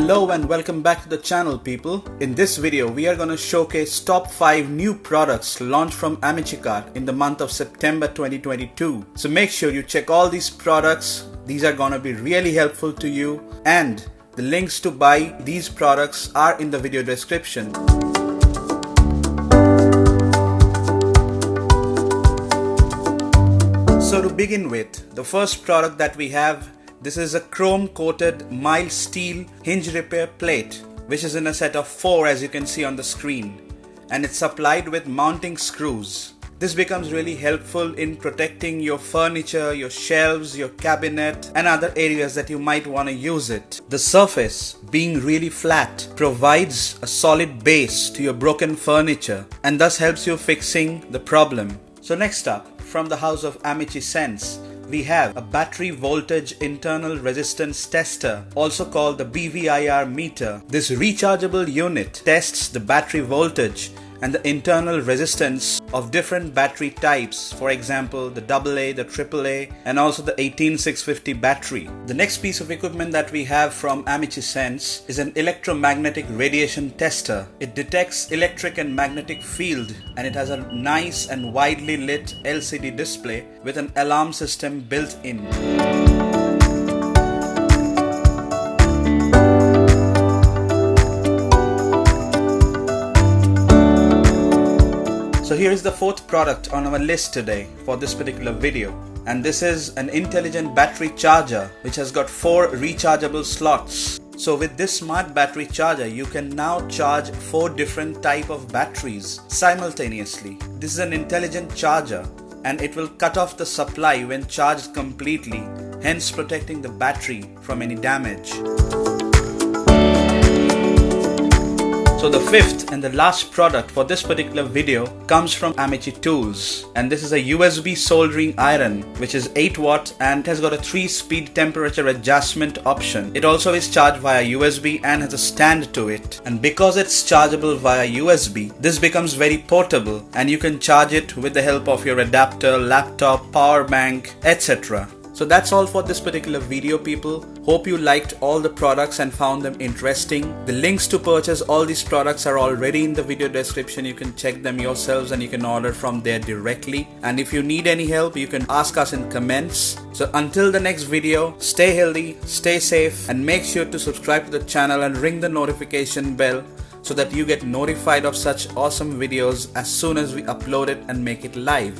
Hello and welcome back to the channel, people. In this video we are going to showcase top 5 new products launched from amiciKart in the month of September 2022. So make sure you check all these products. These are going to be really helpful to you, and the links to buy these products are in the video description. So to begin with, the first product that we have, this is a chrome coated mild steel hinge repair plate, which is in a set of 4 as you can see on the screen, and it's supplied with mounting screws. This becomes really helpful in protecting your furniture, your shelves, your cabinet and other areas that you might want to use it. The surface, being really flat, provides a solid base to your broken furniture and thus helps you fixing the problem. So next up, from the house of amiciSense, we have a battery voltage internal resistance tester, also called the BVIR meter. This rechargeable unit tests the battery voltage and the internal resistance of different battery types, for example the AA, the AAA and also the 18650 battery. The next piece of equipment that we have from amiciSense is an electromagnetic radiation tester. It detects electric and magnetic field, and it has a nice and widely lit LCD display with an alarm system built in. So here is the fourth product on our list today for this particular video, and this is an intelligent battery charger which has got 4 rechargeable slots. So with this smart battery charger you can now charge 4 different type of batteries simultaneously. This is an intelligent charger and it will cut off the supply when charged completely, hence protecting the battery from any damage. So the fifth and the last product for this particular video comes from amiciTools, and this is a USB soldering iron which is 8 watt and it has got a 3-speed temperature adjustment option. It also is charged via USB and has a stand to it, and because it's chargeable via USB, this becomes very portable and you can charge it with the help of your adapter, laptop, power bank, etc. So that's all for this particular video, people. Hope you liked all the products and found them interesting. The links to purchase all these products are already in the video description. You can check them yourselves and you can order from there directly. And if you need any help, you can ask us in comments. So until the next video, stay healthy, stay safe, and make sure to subscribe to the channel and ring the notification bell so that you get notified of such awesome videos as soon as we upload it and make it live.